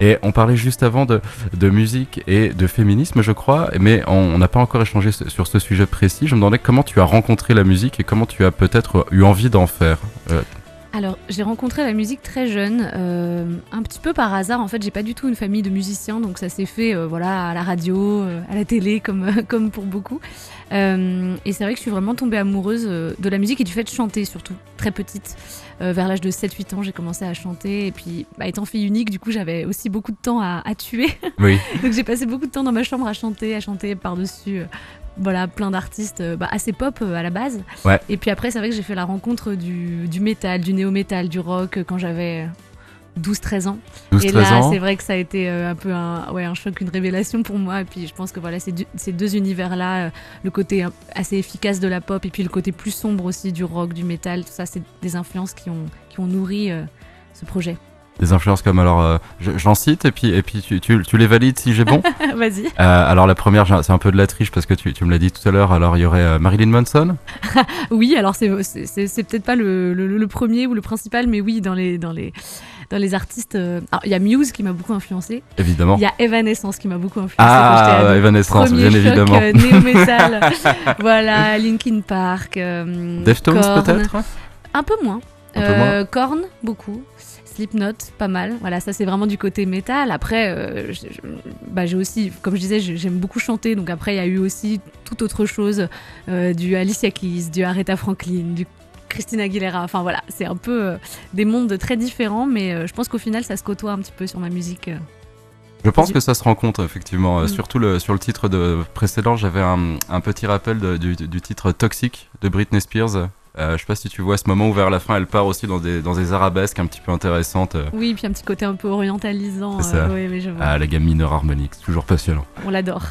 Et on parlait juste avant de musique et de féminisme, je crois, mais on n'a pas encore échangé sur ce sujet précis. Je me demandais comment tu as rencontré la musique et comment tu as peut-être eu envie d'en faire. Alors, j'ai rencontré la musique très jeune, un petit peu par hasard. En fait, j'ai pas du tout une famille de musiciens, donc ça s'est fait voilà, à la radio, à la télé, comme pour beaucoup. Et c'est vrai que je suis vraiment tombée amoureuse de la musique et du fait de chanter, surtout très petite. Vers l'âge de 7-8 ans, j'ai commencé à chanter. Et puis, étant fille unique, du coup, j'avais aussi beaucoup de temps à tuer. Oui. Donc, j'ai passé beaucoup de temps dans ma chambre à chanter par-dessus. Voilà, plein d'artistes assez pop à la base. Ouais. Et puis après, c'est vrai que j'ai fait la rencontre du métal, du néo-métal, du rock quand j'avais 12-13 ans. 12-13 Et là, ans. c'est vrai que ça a été un peu un choc, une révélation pour moi. Et puis je pense que voilà, ces deux univers-là, le côté assez efficace de la pop et puis le côté plus sombre aussi du rock, du métal, tout ça, c'est des influences qui ont nourri ce projet. Des influences comme alors, j'en cite et puis tu les valides si j'ai bon. Vas-y. Alors la première, c'est un peu de la triche parce que tu me l'as dit tout à l'heure. Alors il y aurait Marilyn Manson. Oui, alors c'est peut-être pas le premier ou le principal, mais oui, dans les artistes. Alors il y a Muse qui m'a beaucoup influencé. Évidemment. Il y a Evanescence qui m'a beaucoup influencé. Ah, Evanescence, bien évidemment. Néo-metal. Voilà, Linkin Park. Deftones Korn. peut-être. Un peu moins. Un peu moins. Korn, beaucoup. Slipknot, pas mal. Voilà, ça c'est vraiment du côté métal. Après, j'ai aussi, comme je disais, j'aime beaucoup chanter. Donc après, il y a eu aussi toute autre chose, du Alicia Keys, du Aretha Franklin, du Christina Aguilera. Enfin voilà, c'est un peu des mondes très différents, mais je pense qu'au final, ça se côtoie un petit peu sur ma musique. Je pense que ça se rencontre effectivement. Surtout sur le titre précédent, j'avais un petit rappel du titre Toxic de Britney Spears. Je sais pas si tu vois ce moment où vers la fin elle part aussi dans des arabesques un petit peu intéressantes. Oui, puis un petit côté un peu orientalisant. C'est ça. Oui, mais je vois. Ah, la gamme mineure harmonique, c'est toujours passionnant. On l'adore.